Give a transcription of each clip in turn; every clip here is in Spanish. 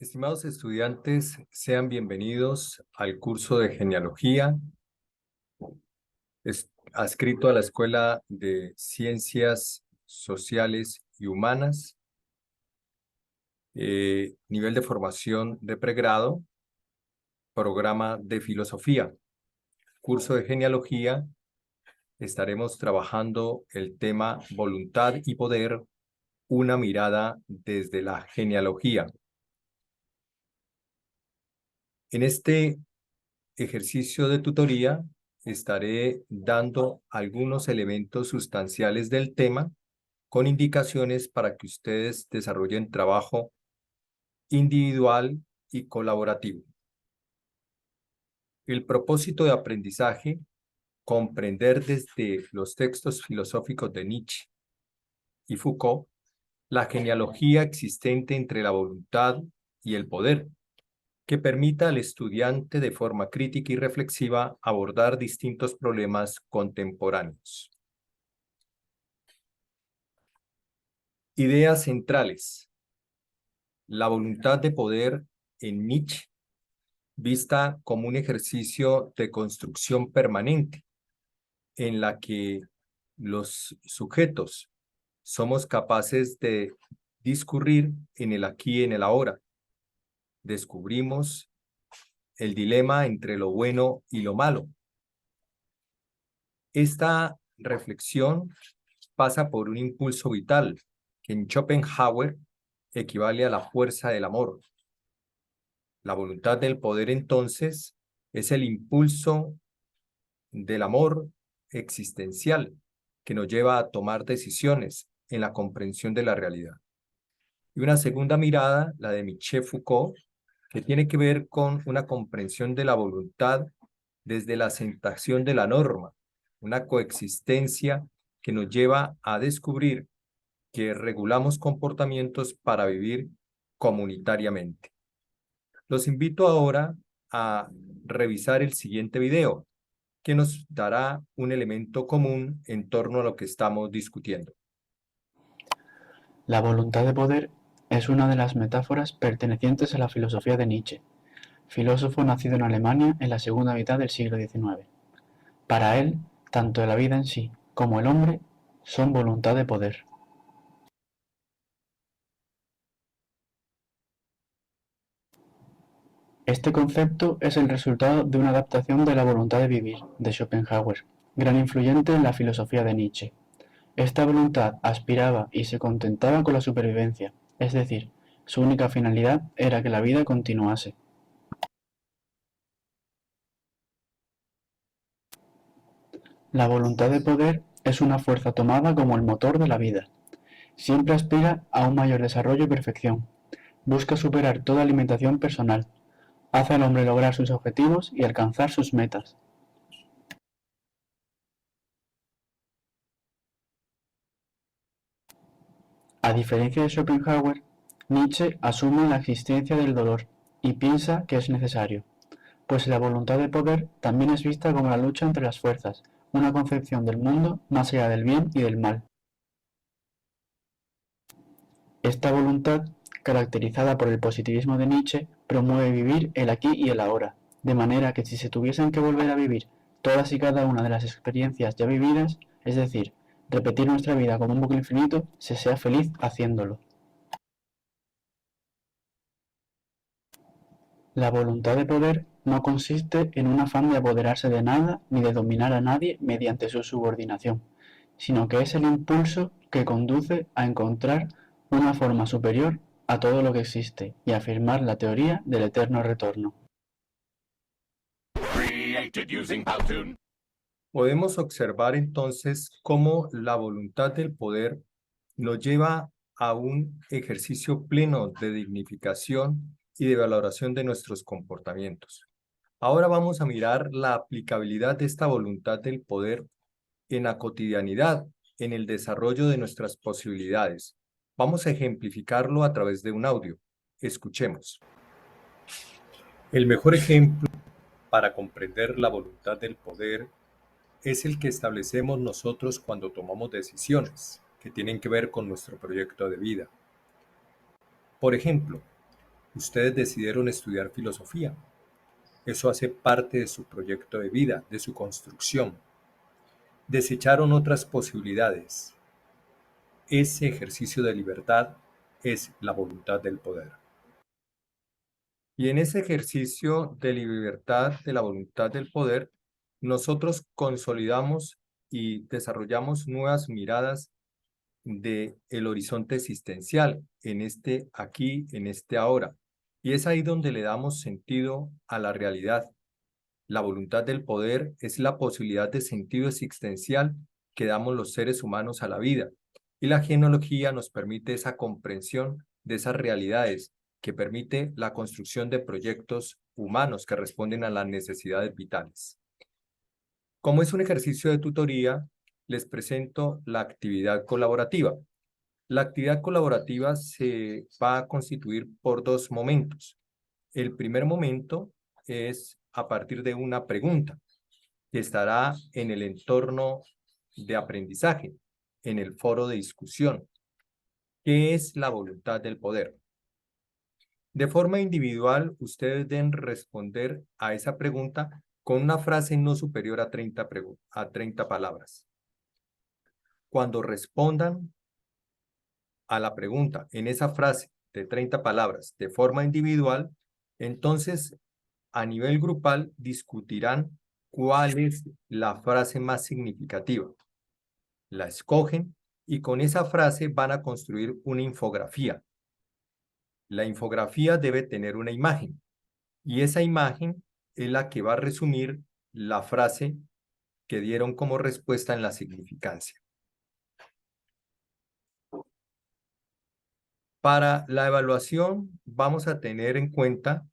Estimados estudiantes, sean bienvenidos al curso de genealogía, adscrito a la Escuela de Ciencias Sociales y Humanas, nivel de formación de pregrado, programa de filosofía. Curso de genealogía, estaremos trabajando el tema voluntad y poder, una mirada desde la genealogía. En este ejercicio de tutoría estaré dando algunos elementos sustanciales del tema con indicaciones para que ustedes desarrollen trabajo individual y colaborativo. El propósito de aprendizaje: comprender desde los textos filosóficos de Nietzsche y Foucault la genealogía existente entre la voluntad y el poder, que permita al estudiante de forma crítica y reflexiva abordar distintos problemas contemporáneos. Ideas centrales. La voluntad de poder en Nietzsche, vista como un ejercicio de construcción permanente, en la que los sujetos somos capaces de discurrir en el aquí y en el ahora. Descubrimos el dilema entre lo bueno y lo malo. Esta reflexión pasa por un impulso vital que en Schopenhauer equivale a la fuerza del amor. La voluntad del poder, entonces, es el impulso del amor existencial que nos lleva a tomar decisiones en la comprensión de la realidad. Y una segunda mirada, la de Michel Foucault, que tiene que ver con una comprensión de la voluntad desde la aceptación de la norma, una coexistencia que nos lleva a descubrir que regulamos comportamientos para vivir comunitariamente. Los invito ahora a revisar el siguiente video, que nos dará un elemento común en torno a lo que estamos discutiendo. La voluntad de poder es una de las metáforas pertenecientes a la filosofía de Nietzsche, filósofo nacido en Alemania en la segunda mitad del siglo XIX. Para él, tanto la vida en sí como el hombre son voluntad de poder. Este concepto es el resultado de una adaptación de La voluntad de vivir, de Schopenhauer, gran influyente en la filosofía de Nietzsche. Esta voluntad aspiraba y se contentaba con la supervivencia, es decir, su única finalidad era que la vida continuase. La voluntad de poder es una fuerza tomada como el motor de la vida. Siempre aspira a un mayor desarrollo y perfección. Busca superar toda limitación personal. Hace al hombre lograr sus objetivos y alcanzar sus metas. A diferencia de Schopenhauer, Nietzsche asume la existencia del dolor y piensa que es necesario, pues la voluntad de poder también es vista como la lucha entre las fuerzas, una concepción del mundo más allá del bien y del mal. Esta voluntad, caracterizada por el positivismo de Nietzsche, promueve vivir el aquí y el ahora, de manera que si se tuviesen que volver a vivir todas y cada una de las experiencias ya vividas, es decir, repetir nuestra vida como un bucle infinito, se sea feliz haciéndolo. La voluntad de poder no consiste en un afán de apoderarse de nada ni de dominar a nadie mediante su subordinación, sino que es el impulso que conduce a encontrar una forma superior a todo lo que existe y afirmar la teoría del eterno retorno. Podemos observar entonces cómo la voluntad del poder nos lleva a un ejercicio pleno de dignificación y de valoración de nuestros comportamientos. Ahora vamos a mirar la aplicabilidad de esta voluntad del poder en la cotidianidad, en el desarrollo de nuestras posibilidades. Vamos a ejemplificarlo a través de un audio. Escuchemos. El mejor ejemplo para comprender la voluntad del poder es el que establecemos nosotros cuando tomamos decisiones que tienen que ver con nuestro proyecto de vida. Por ejemplo, Ustedes decidieron estudiar filosofía. Eso hace parte de su proyecto de vida, de su construcción. Desecharon otras posibilidades. Ese ejercicio de libertad es la voluntad del poder. Y en ese ejercicio de libertad, de la voluntad del poder, nosotros consolidamos y desarrollamos nuevas miradas de el horizonte existencial en este aquí, en este ahora. Y es ahí donde le damos sentido a la realidad. La voluntad del poder es la posibilidad de sentido existencial que damos los seres humanos a la vida. Y la genealogía nos permite esa comprensión de esas realidades, que permite la construcción de proyectos humanos que responden a las necesidades vitales. Como es un ejercicio de tutoría, les presento la actividad colaborativa. La actividad colaborativa se va a constituir por dos momentos. El primer momento es a partir de una pregunta que estará en el entorno de aprendizaje, en el foro de discusión. ¿Qué es la voluntad del poder? De forma individual, ustedes deben responder a esa pregunta con una frase no superior a 30 palabras. Cuando respondan a la pregunta en esa frase de 30 palabras de forma individual, entonces a nivel grupal discutirán cuál es la frase más significativa. La escogen y con esa frase van a construir una infografía. La infografía debe tener una imagen y esa imagen es la que va a resumir la frase que dieron como respuesta en la significancia. Para la evaluación vamos a tener en cuenta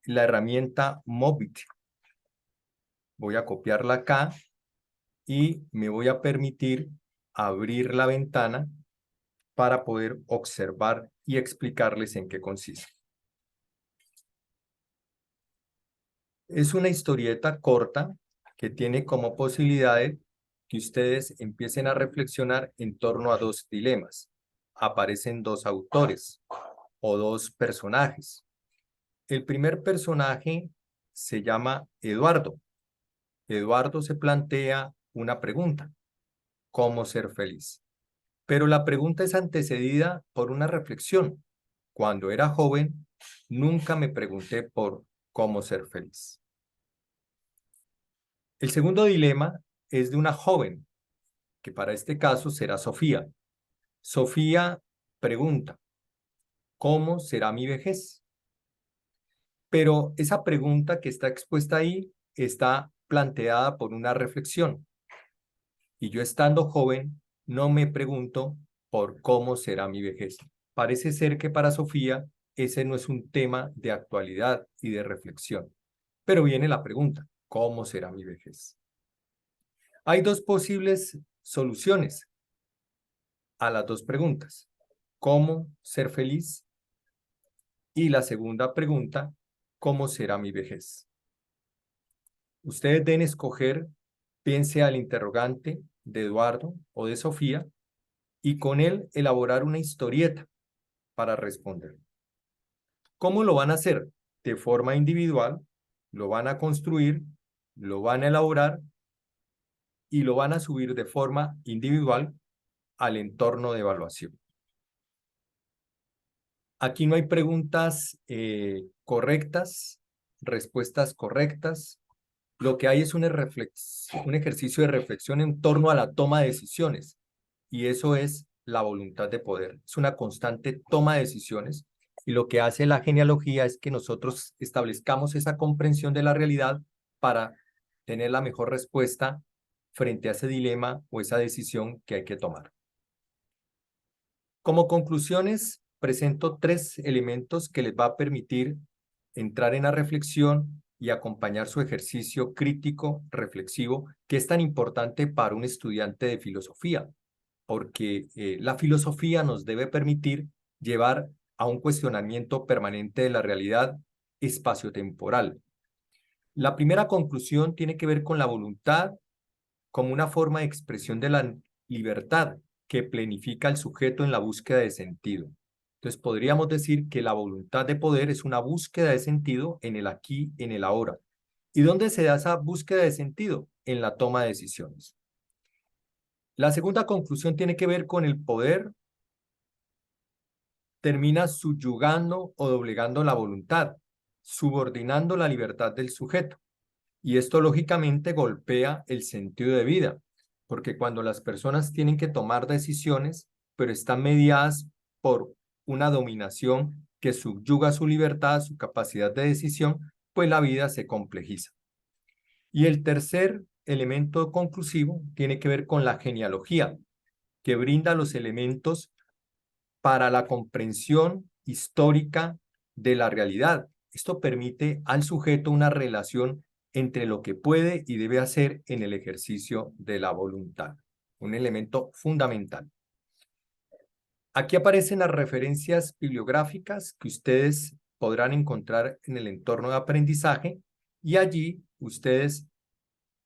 la herramienta Mobit. Voy a copiarla acá y me voy a permitir abrir la ventana para poder observar y explicarles en qué consiste. Es una historieta corta que tiene como posibilidades que ustedes empiecen a reflexionar en torno a dos dilemas. Aparecen dos autores o dos personajes. El primer personaje se llama Eduardo. Eduardo se plantea una pregunta: ¿cómo ser feliz? Pero la pregunta es antecedida por una reflexión. Cuando era joven, nunca me pregunté por cómo ser feliz. El segundo dilema es de una joven, que para este caso será Sofía. Sofía pregunta: ¿cómo será mi vejez? Pero esa pregunta que está expuesta ahí está planteada por una reflexión. Y yo, estando joven, no me pregunto por cómo será mi vejez. Parece ser que para Sofía ese no es un tema de actualidad y de reflexión. Pero viene la pregunta: ¿cómo será mi vejez? Hay dos posibles soluciones a las dos preguntas: ¿cómo ser feliz? Y la segunda pregunta: ¿cómo será mi vejez? Ustedes deben escoger, piense al interrogante de Eduardo o de Sofía, y con él elaborar una historieta para responder. ¿Cómo lo van a hacer? De forma individual, lo van a construir, lo van a elaborar y lo van a subir de forma individual al entorno de evaluación. Aquí no hay preguntas correctas, respuestas correctas. Lo que hay es un ejercicio de reflexión en torno a la toma de decisiones, y eso es la voluntad de poder. Es una constante toma de decisiones, y lo que hace la genealogía es que nosotros establezcamos esa comprensión de la realidad para tener la mejor respuesta frente a ese dilema o esa decisión que hay que tomar. Como conclusiones, presento tres elementos que les va a permitir entrar en la reflexión y acompañar su ejercicio crítico, reflexivo, que es tan importante para un estudiante de filosofía, porque la filosofía nos debe permitir llevar a un cuestionamiento permanente de la realidad espaciotemporal. La primera conclusión tiene que ver con la voluntad como una forma de expresión de la libertad que planifica al sujeto en la búsqueda de sentido. Entonces podríamos decir que la voluntad de poder es una búsqueda de sentido en el aquí, en el ahora. ¿Y dónde se da esa búsqueda de sentido? En la toma de decisiones. La segunda conclusión tiene que ver con el poder termina subyugando o doblegando la voluntad, subordinando la libertad del sujeto. Y esto lógicamente golpea el sentido de vida, porque cuando las personas tienen que tomar decisiones, pero están mediadas por una dominación que subyuga su libertad, su capacidad de decisión, pues la vida se complejiza. Y el tercer elemento conclusivo tiene que ver con la genealogía, que brinda los elementos para la comprensión histórica de la realidad. Esto permite al sujeto una relación entre lo que puede y debe hacer en el ejercicio de la voluntad, un elemento fundamental. Aquí aparecen las referencias bibliográficas que ustedes podrán encontrar en el entorno de aprendizaje y allí ustedes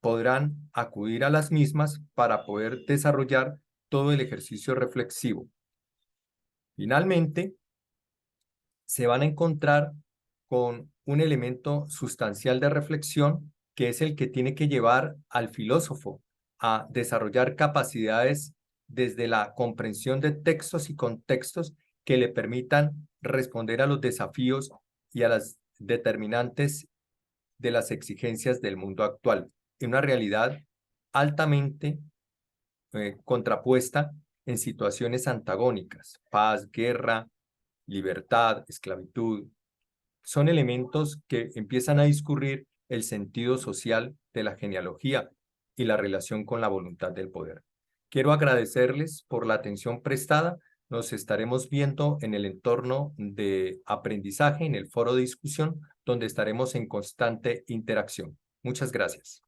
podrán acudir a las mismas para poder desarrollar todo el ejercicio reflexivo. Finalmente, se van a encontrar con un elemento sustancial de reflexión que es el que tiene que llevar al filósofo a desarrollar capacidades desde la comprensión de textos y contextos que le permitan responder a los desafíos y a las determinantes de las exigencias del mundo actual, en una realidad altamente contrapuesta en situaciones antagónicas, paz, guerra, libertad, esclavitud, son elementos que empiezan a discurrir el sentido social de la genealogía y la relación con la voluntad del poder. Quiero agradecerles por la atención prestada. Nos estaremos viendo en el entorno de aprendizaje, en el foro de discusión, donde estaremos en constante interacción. Muchas gracias.